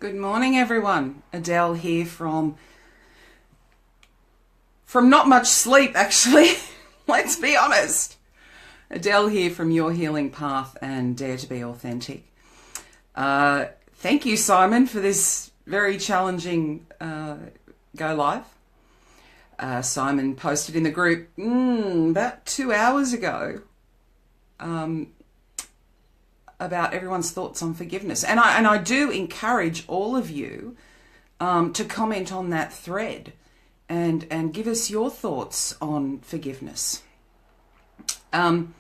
Good morning, everyone. Adele here from not much sleep, actually. Let's be honest. Adele here from Your Healing Path and Dare to Be Authentic. Thank you, Simon, for this very challenging go live. Simon posted in the group about 2 hours ago about everyone's thoughts on forgiveness. And I do encourage all of you to comment on that thread and give us your thoughts on forgiveness. And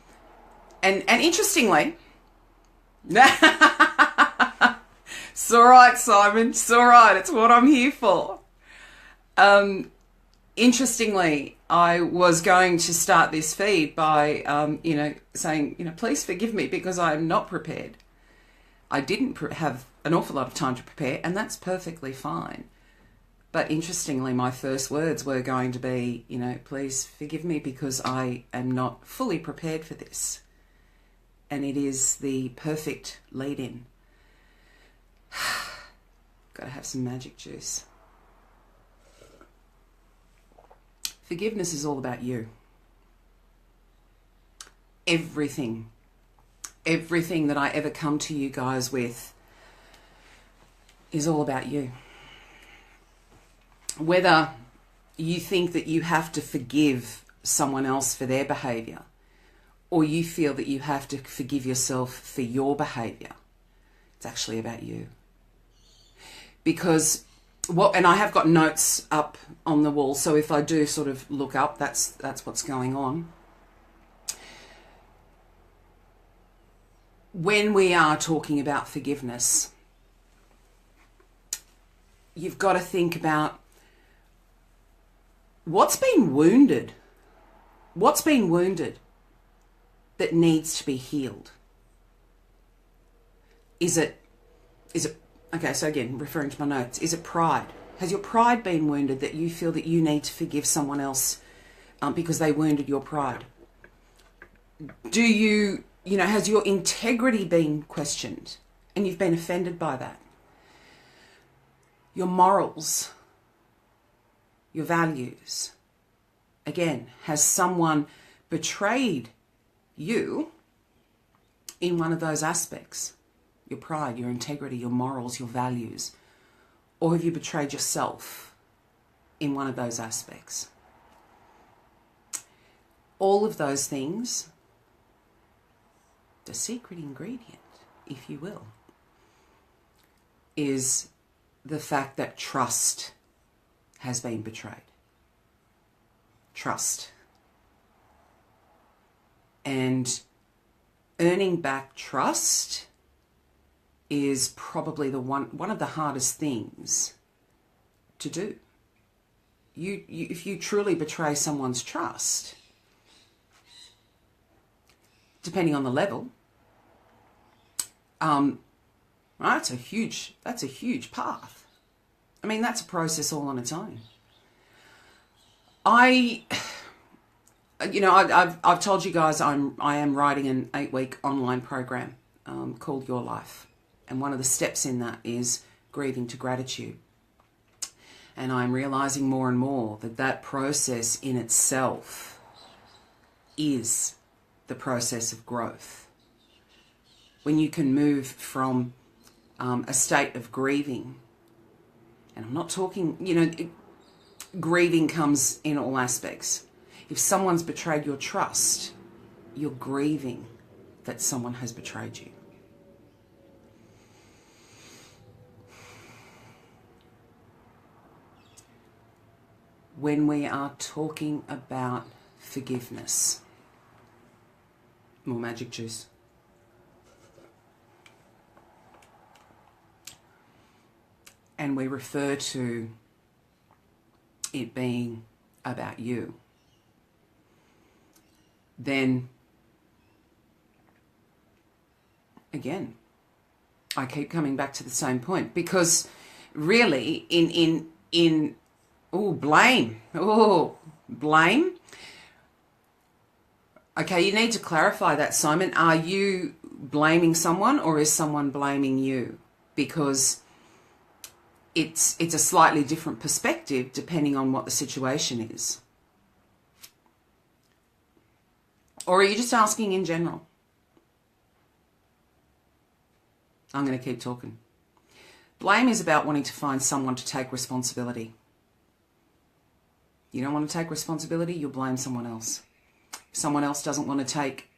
interestingly, it's all right, Simon, it's all right, it's what I'm here for. Interestingly, I was going to start this feed by, saying, please forgive me because I'm not prepared. I didn't have an awful lot of time to prepare, and that's perfectly fine. But interestingly, my first words were going to be, please forgive me because I am not fully prepared for this. And it is the perfect lead-in. Got to have some magic juice. Forgiveness is all about you. Everything that I ever come to you guys with is all about you. Whether you think that you have to forgive someone else for their behaviour, or you feel that you have to forgive yourself for your behaviour, it's actually about you. Because and I have got notes up on the wall, so if I do sort of look up, that's what's going on. When we are talking about forgiveness, you've got to think about what's been wounded that needs to be healed. Is it okay, so again, referring to my notes, is it pride? Has your pride been wounded that you feel that you need to forgive someone else because they wounded your pride? Do has your integrity been questioned and you've been offended by that? Your morals, your values. Again, has someone betrayed you in one of those aspects? Your pride, your integrity, your morals, your values? Or have you betrayed yourself in one of those aspects? All of those things, the secret ingredient, if you will, is the fact that trust has been betrayed. Trust. And earning back trust is probably one of the hardest things to do. If you truly betray someone's trust, depending on the level, that's a huge path. I mean, that's a process all on its own. I've told you guys I am writing an 8-week online program called Your Life. And one of the steps in that is grieving to gratitude. And I'm realizing more and more that process in itself is the process of growth. When you can move from a state of grieving, and I'm not talking, grieving comes in all aspects. If someone's betrayed your trust, you're grieving that someone has betrayed you. When we are talking about forgiveness, more magic juice. And we refer to it being about you, then again, I keep coming back to the same point, because really blame. Okay, you need to clarify that, Simon. Are you blaming someone or is someone blaming you? Because it's a slightly different perspective depending on what the situation is. Or are you just asking in general? I'm going to keep talking. Blame is about wanting to find someone to take responsibility. You don't want to take responsibility, you'll blame someone else. If someone else doesn't want to take,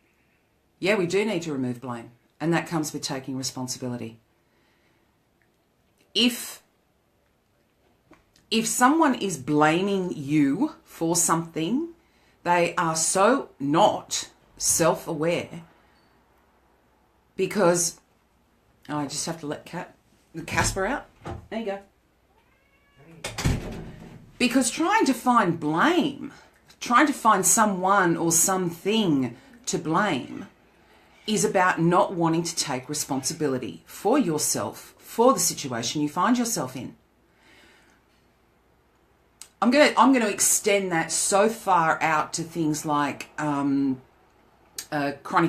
yeah, we do need to remove blame. And that comes with taking responsibility. If someone is blaming you for something, they are so not self-aware, because I just have to let Casper out. There you go. Because trying to find blame, trying to find someone or something to blame, is about not wanting to take responsibility for yourself, for the situation you find yourself in. I'm going to extend that so far out to things like chronic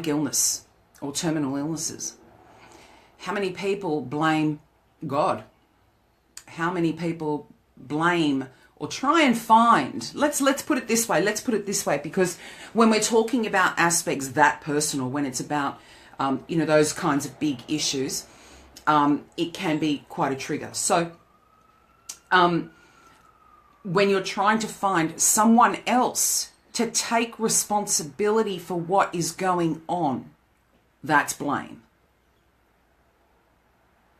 illness or terminal illnesses. How many people blame God? How many people blame or try and find, let's put it this way, because when we're talking about aspects that personal, when it's about, those kinds of big issues, it can be quite a trigger. So when you're trying to find someone else to take responsibility for what is going on, that's blame.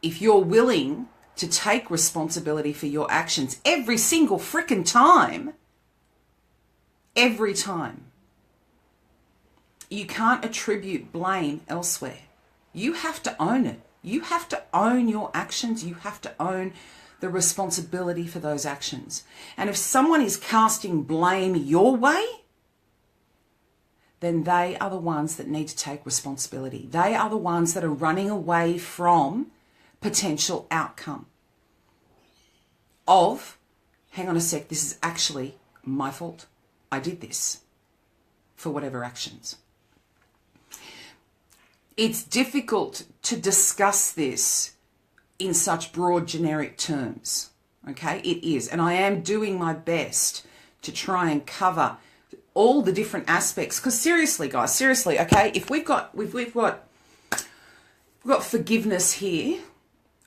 If you're willing to take responsibility for your actions every single frickin' time, every time, you can't attribute blame elsewhere. You have to own it. You have to own your actions. You have to own the responsibility for those actions. And if someone is casting blame your way, then they are the ones that need to take responsibility. They are the ones that are running away from potential outcome of, hang on a sec, this is actually my fault. I did this for whatever actions. It's difficult to discuss this in such broad generic terms. Okay, it is. And I am doing my best to try and cover all the different aspects. Because seriously, guys, seriously, okay, if we've got forgiveness here,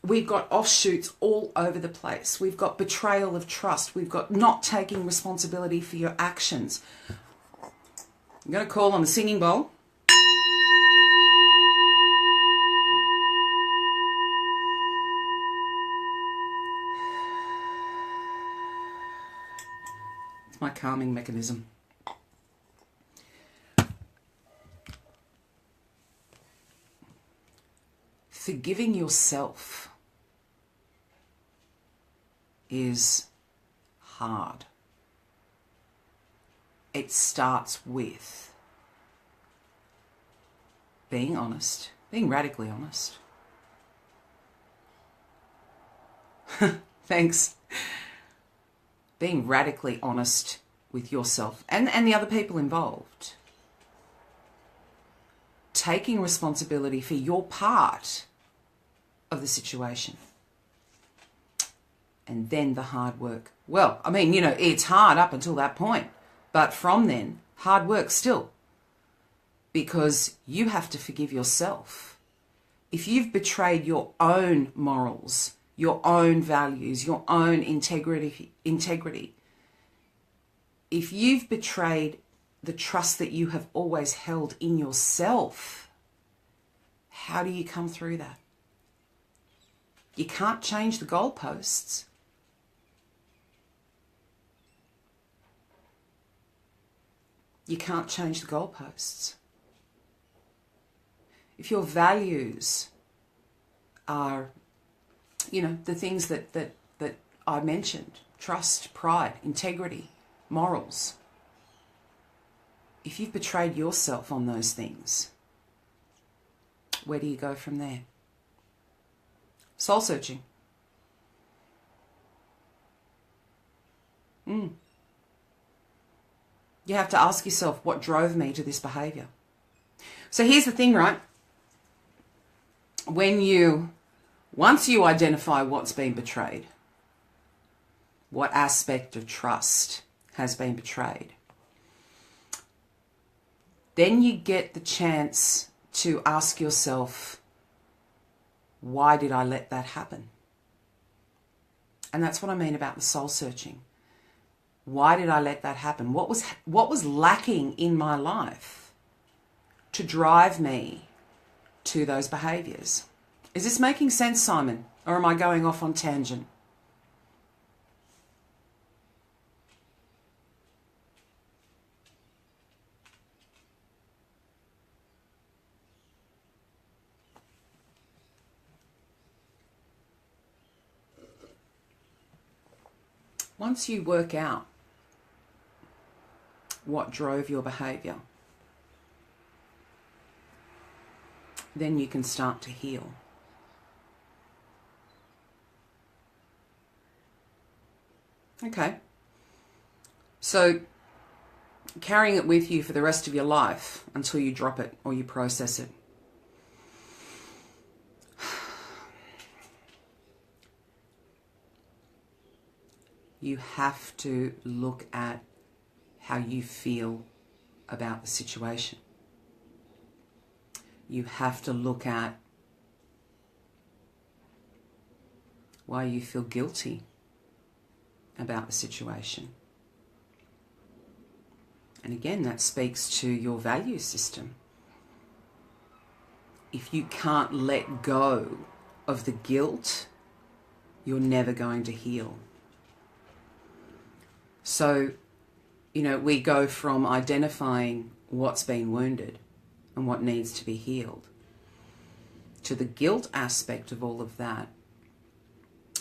we've got offshoots all over the place. We've got betrayal of trust. We've got not taking responsibility for your actions. I'm going to call on the singing bowl. It's my calming mechanism. Forgiving yourself is hard. It starts with being honest, being radically honest. Thanks. Being radically honest with yourself and the other people involved. Taking responsibility for your part of the situation. And then the hard work. Well, I mean, it's hard up until that point. But from then, hard work still. Because you have to forgive yourself. If you've betrayed your own morals, your own values, your own integrity, if you've betrayed the trust that you have always held in yourself, how do you come through that? You can't change the goalposts. You can't change the goalposts. If your values are, the things that I mentioned, trust, pride, integrity, morals, if you've betrayed yourself on those things, where do you go from there? Soul searching. You have to ask yourself, what drove me to this behavior? So here's the thing, right? Once you identify what's been betrayed, What aspect of trust has been betrayed? Then you get the chance to ask yourself, why did I let that happen? And that's what I mean about the soul searching. Why did I let that happen? What was lacking in my life to drive me to those behaviors? Is this making sense, Simon? Or am I going off on tangent? Once you work out what drove your behavior, then you can start to heal. Okay. So carrying it with you for the rest of your life until you drop it or you process it. You have to look at how you feel about the situation. You have to look at why you feel guilty about the situation. And again, that speaks to your value system. If you can't let go of the guilt, you're never going to heal. So, we go from identifying what's been wounded and what needs to be healed to the guilt aspect of all of that,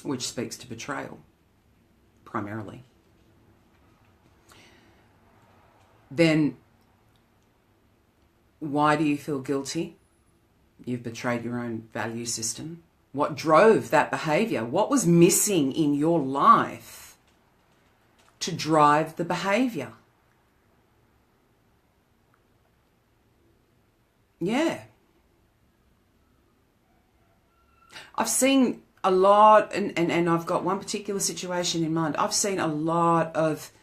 which speaks to betrayal, primarily. Then, why do you feel guilty? You've betrayed your own value system. What drove that behavior? What was missing in your life to drive the behavior? Yeah. I've seen a lot, and I've got one particular situation in mind. I've seen a lot of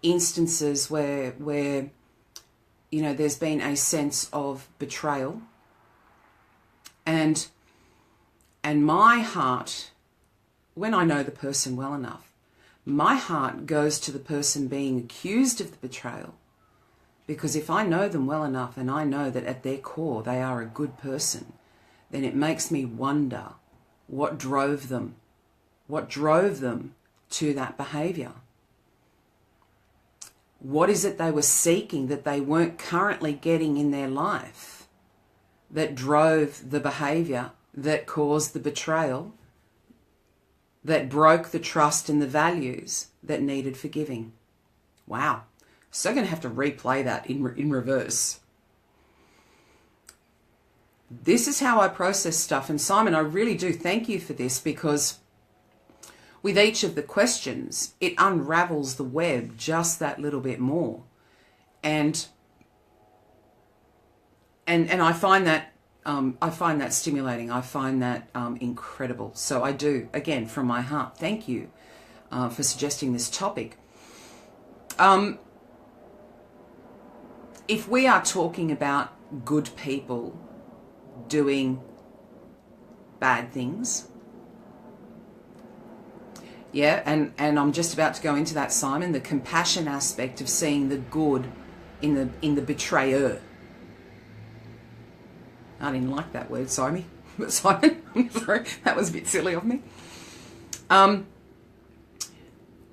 instances where there's been a sense of betrayal, and my heart, when I know the person well enough, my heart goes to the person being accused of the betrayal, because if I know them well enough and I know that at their core they are a good person, then it makes me wonder what drove them to that behavior. What is it they were seeking that they weren't currently getting in their life that drove the behavior that caused the betrayal, that broke the trust and the values that needed forgiving? Wow. So I'm going to have to replay that in reverse. This is how I process stuff. And Simon, I really do thank you for this, because with each of the questions, it unravels the web just that little bit more. And I find that stimulating. I find that incredible. So I do, again, from my heart, thank you for suggesting this topic. If we are talking about good people doing bad things, yeah, and I'm just about to go into that, Simon, the compassion aspect of seeing the good in the betrayer. I didn't like that word, Simon. I'm sorry, that was a bit silly of me.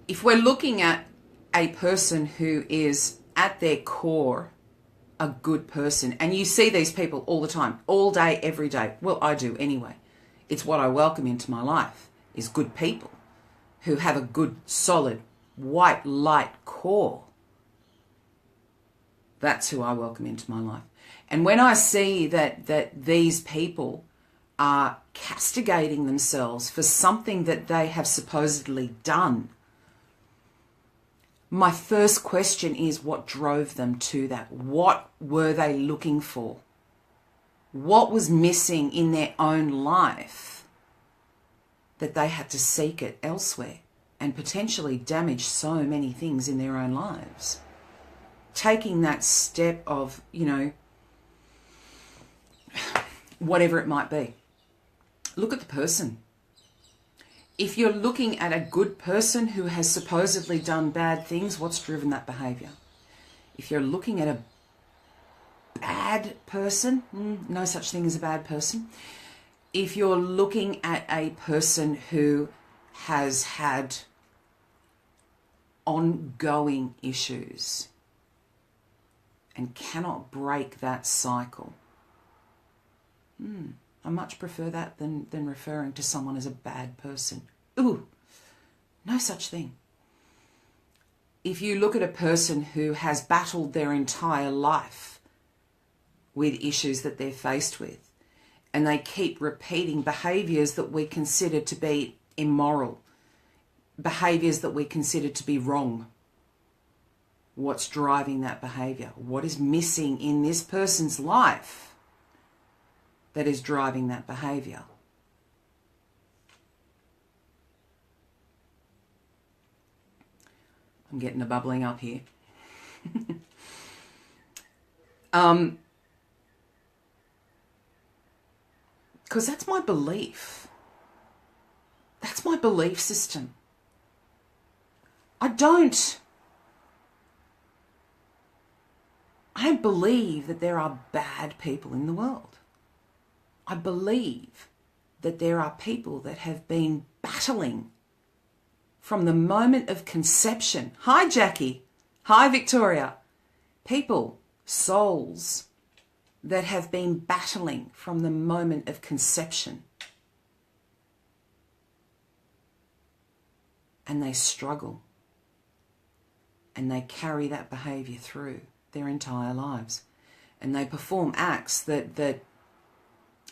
If we're looking at a person who is at their core a good person, and you see these people all the time, all day, every day. Well, I do anyway. It's what I welcome into my life, is good people who have a good, solid, white light core. That's who I welcome into my life. And when I see that these people are castigating themselves for something that they have supposedly done, my first question is, what drove them to that? What were they looking for? What was missing in their own life that they had to seek it elsewhere? and potentially damage so many things in their own lives. Taking that step of, whatever it might be. Look at the person. If you're looking at a good person who has supposedly done bad things, what's driven that behavior? If you're looking at a bad person, no such thing as a bad person. If you're looking at a person who has had ongoing issues and cannot break that cycle, I much prefer that than referring to someone as a bad person. Ooh, no such thing. If you look at a person who has battled their entire life with issues that they're faced with, and they keep repeating behaviours that we consider to be immoral, behaviours that we consider to be wrong, what's driving that behaviour? What is missing in this person's life that is driving that behaviour? I'm getting a bubbling up here. Because that's my belief. That's my belief system. I don't believe that there are bad people in the world. I believe that there are people that have been battling from the moment of conception. Hi, Jackie. Hi, Victoria. People, souls that have been battling from the moment of conception. And they struggle. And they carry that behaviour through their entire lives. And they perform acts that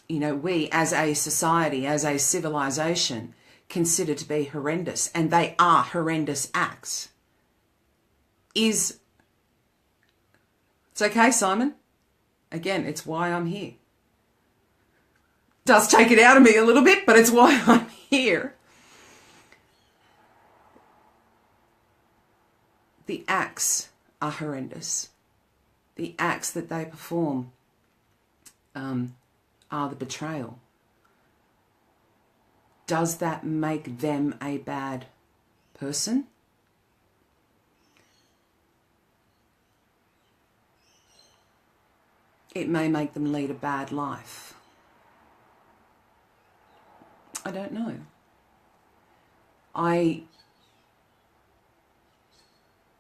we as a society, as a civilization, consider to be horrendous. And they are horrendous acts. It's okay, Simon. Again, it's why I'm here. Does take it out of me a little bit, but it's why I'm here. The acts are horrendous. The acts that they perform are the betrayal. Does that make them a bad person? It may make them lead a bad life. I don't know.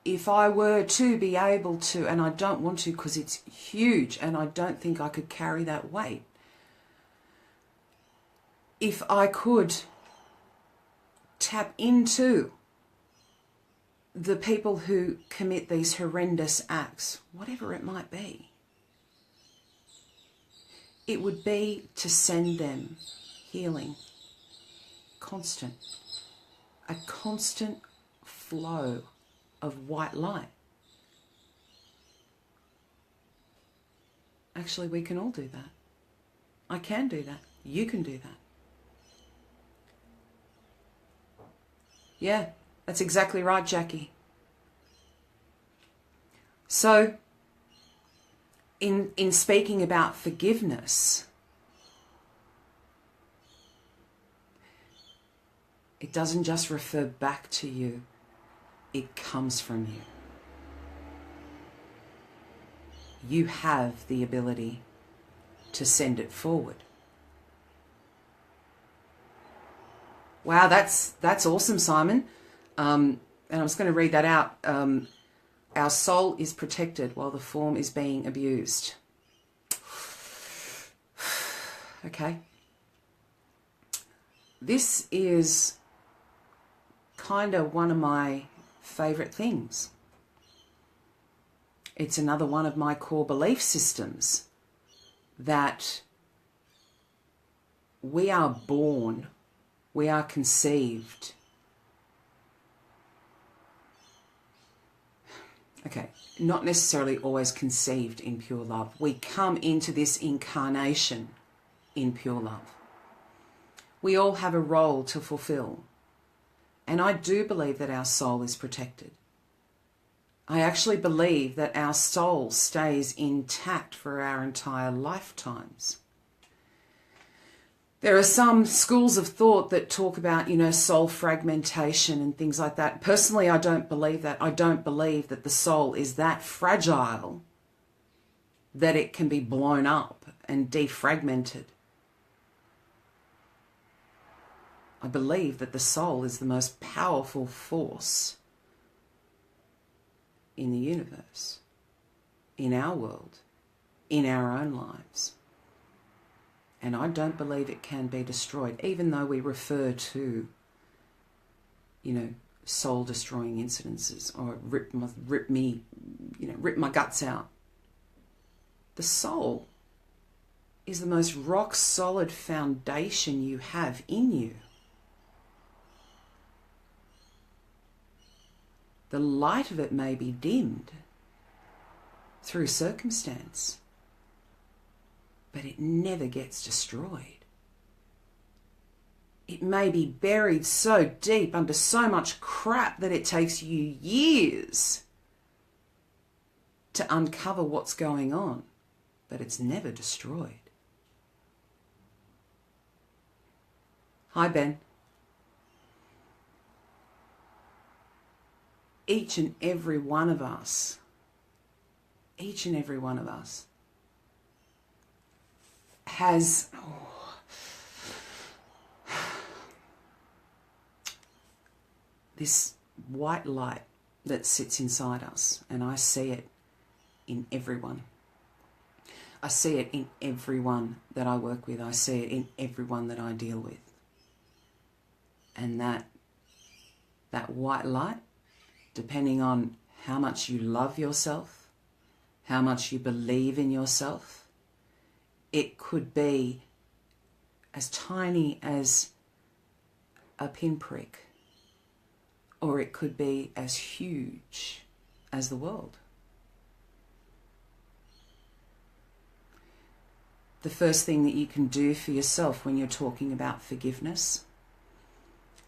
If I were to be able to, and I don't want to because it's huge and I don't think I could carry that weight. If I could tap into the people who commit these horrendous acts, whatever it might be, it would be to send them healing, a constant flow of white light. Actually, we can all do that. I can do that. You can do that. Yeah, that's exactly right, Jackie. So, in speaking about forgiveness, it doesn't just refer back to you, it comes from you. You have the ability to send it forward. Wow, that's awesome, Simon. And I'm just going to read that out. Our soul is protected while the form is being abused. Okay. This is kind of one of my favorite things. It's another one of my core belief systems that we are born, we are conceived. Okay, not necessarily always conceived in pure love. We come into this incarnation in pure love. We all have a role to fulfill. And I do believe that our soul is protected. I actually believe that our soul stays intact for our entire lifetimes. There are some schools of thought that talk about, soul fragmentation and things like that. Personally, I don't believe that. I don't believe that the soul is that fragile that it can be blown up and defragmented. I believe that the soul is the most powerful force in the universe, in our world, in our own lives. And I don't believe it can be destroyed, even though we refer to, soul-destroying incidences or rip my guts out. The soul is the most rock-solid foundation you have in you. The light of it may be dimmed through circumstance, but it never gets destroyed. It may be buried so deep under so much crap that it takes you years to uncover what's going on, but it's never destroyed. Hi, Ben. Each and every one of us has this white light that sits inside us, and I see it in everyone. I see it in everyone that I work with. I see it in everyone that I deal with. And that white light, depending on how much you love yourself, how much you believe in yourself, it could be as tiny as a pinprick, or it could be as huge as the world. The first thing that you can do for yourself when you're talking about forgiveness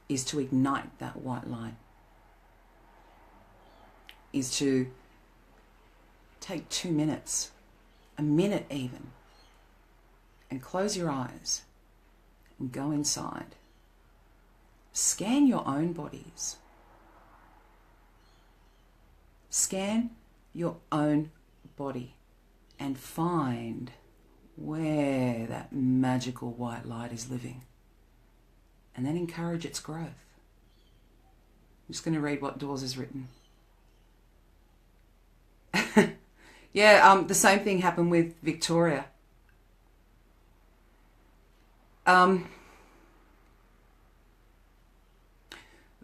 is to ignite that white light. Is to take 2 minutes, a minute even, and close your eyes and go inside. Scan your own bodies. Scan your own body and find where that magical white light is living. And then encourage its growth. I'm just going to read what Dawes has written. Yeah, the same thing happened with Victoria.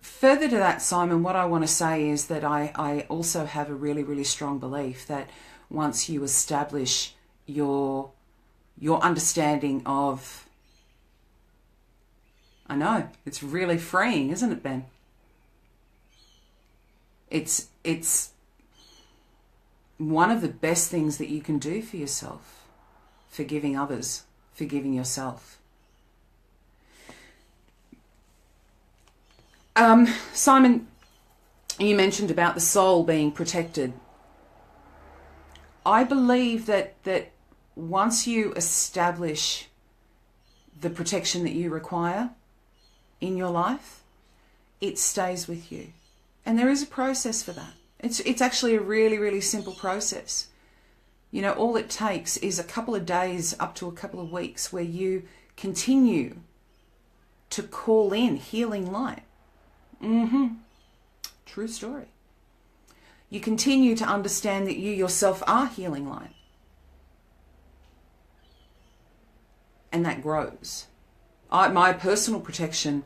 Further to that, Simon, what I want to say is that I also have a really, really strong belief that once you establish your understanding of... I know, it's really freeing, isn't it, Ben? It's one of the best things that you can do for yourself, forgiving others, forgiving yourself. Simon, you mentioned about the soul being protected. I believe that once you establish the protection that you require in your life, it stays with you. And there is a process for that. It's actually a really, really simple process. All it takes is a couple of days up to a couple of weeks where you continue to call in healing light. True story. You continue to understand that you yourself are healing light. And that grows. My personal protection,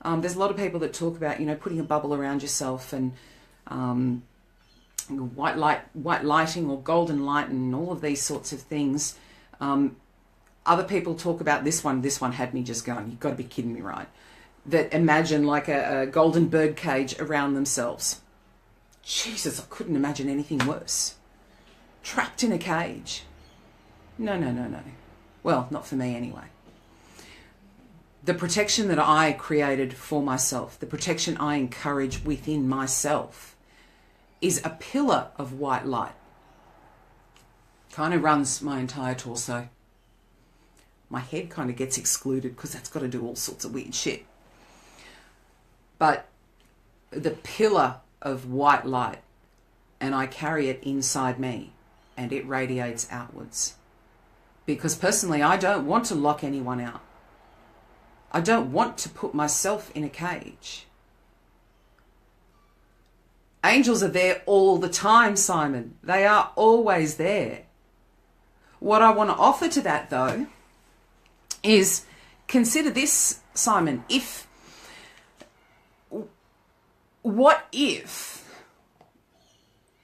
there's a lot of people that talk about, putting a bubble around yourself and white lighting or golden light and all of these sorts of things. Other people talk about this one. This one had me just going, you've got to be kidding me, right? That imagine like a golden bird cage around themselves. Jesus, I couldn't imagine anything worse. Trapped in a cage. No. Well, not for me anyway. The protection that I created for myself, the protection I encourage within myself, is a pillar of white light. Kind of runs my entire torso. My head kind of gets excluded because that's got to do all sorts of weird shit. But the pillar of white light, and I carry it inside me, and it radiates outwards. Because personally, I don't want to lock anyone out. I don't want to put myself in a cage. Angels are there all the time, Simon. They are always there. What I want to offer to that, though, is consider this, Simon. What if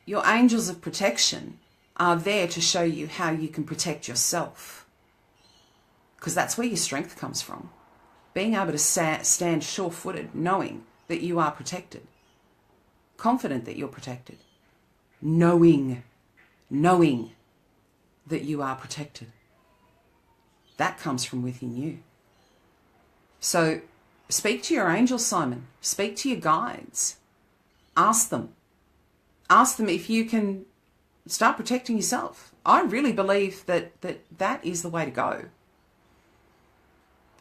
your angels of protection are there to show you how you can protect yourself? Because that's where your strength comes from. Being able to stand sure-footed, knowing that you are protected. Confident that you're protected. Knowing that you are protected. That comes from within you. So speak to your angels, Simon. Speak to your guides. Ask them. Ask them if you can start protecting yourself. I really believe that is the way to go.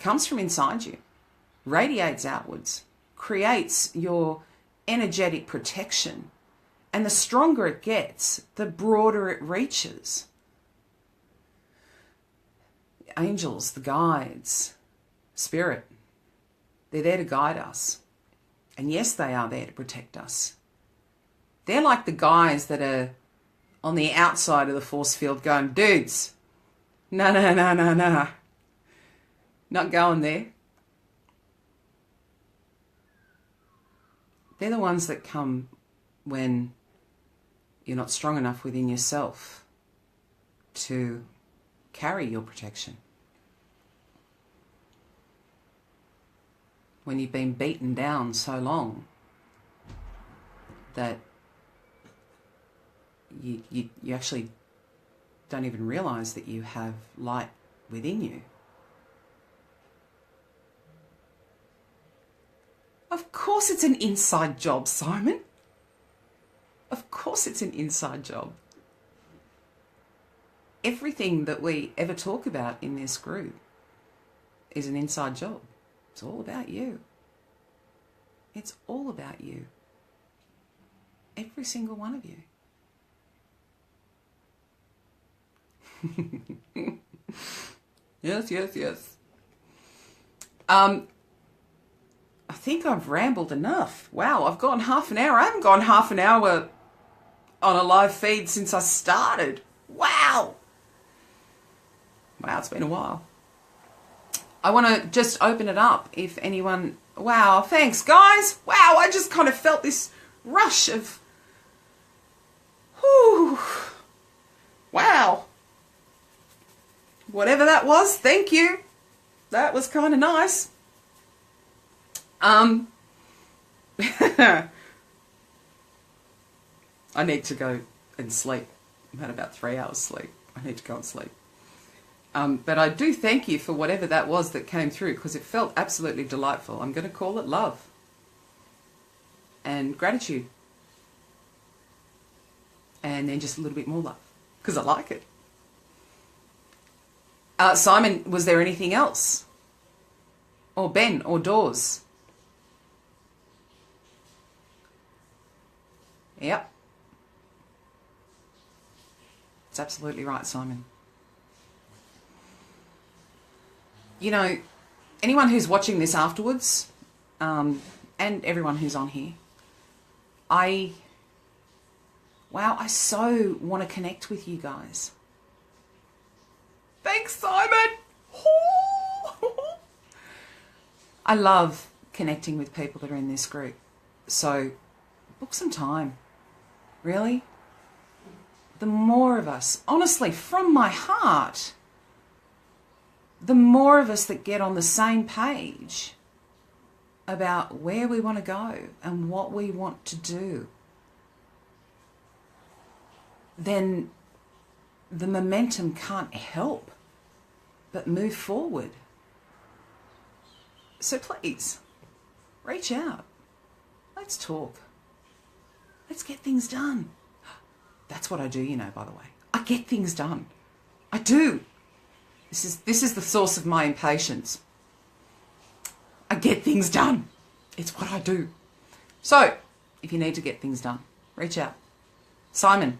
Comes from inside you. Radiates outwards. Creates your energetic protection. And the stronger it gets, the broader it reaches. Angels, the guides, spirit, they're there to guide us. And yes, they are there to protect us. They're like the guys that are on the outside of the force field going, dudes, no. Not going there. They're the ones that come when you're not strong enough within yourself to carry your protection. When you've been beaten down so long that you actually don't even realize that you have light within you. Of course it's an inside job, Simon. Of course it's an inside job. Everything that we ever talk about in this group is an inside job. It's all about you. It's all about you. Every single one of you. Yes. I think I've rambled enough. Wow, I've gone half an hour. I haven't gone half an hour on a live feed since I started. Wow, it's been a while. I want to just open it up if anyone... Wow, thanks, guys. Wow, I just kind of felt this rush of... Whew. Wow. Whatever that was, thank you. That was kind of nice. I need to go and sleep. I've had about 3 hours sleep. I need to go and sleep. But I do thank you for whatever that was that came through, because it felt absolutely delightful. I'm going to call it love and gratitude. And then just a little bit more love, because I like it. Simon, was there anything else? Or Ben, or Dawes? Yep. It's absolutely right, Simon. You know, anyone who's watching this afterwards, and everyone who's on here, I so want to connect with you guys. Thanks, Simon. I love connecting with people that are in this group. So book some time. Really? The more of us, honestly, from my heart, the more of us that get on the same page about where we want to go and what we want to do, then the momentum can't help but move forward. So please, reach out. Let's talk. Let's get things done. That's what I do, you know, by the way. I get things done. I do. This is the source of my impatience. I get things done. It's what I do. So, if you need to get things done, reach out. Simon,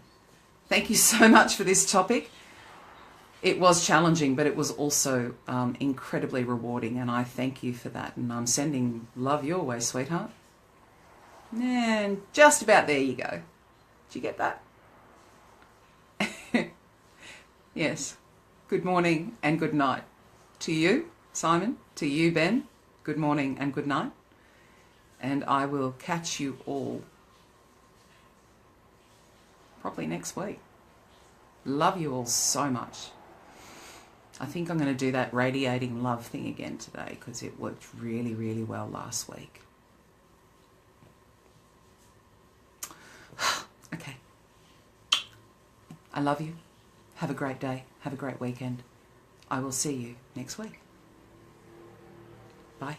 thank you so much for this topic. It was challenging, but it was also incredibly rewarding, and I thank you for that. And I'm sending love your way, sweetheart. And just about there you go. Did you get that? Yes. Good morning and good night. To you, Simon. To you, Ben. Good morning and good night. And I will catch you all probably next week. Love you all so much. I think I'm going to do that radiating love thing again today because it worked really, really well last week. Okay. I love you. Have a great day. Have a great weekend. I will see you next week. Bye.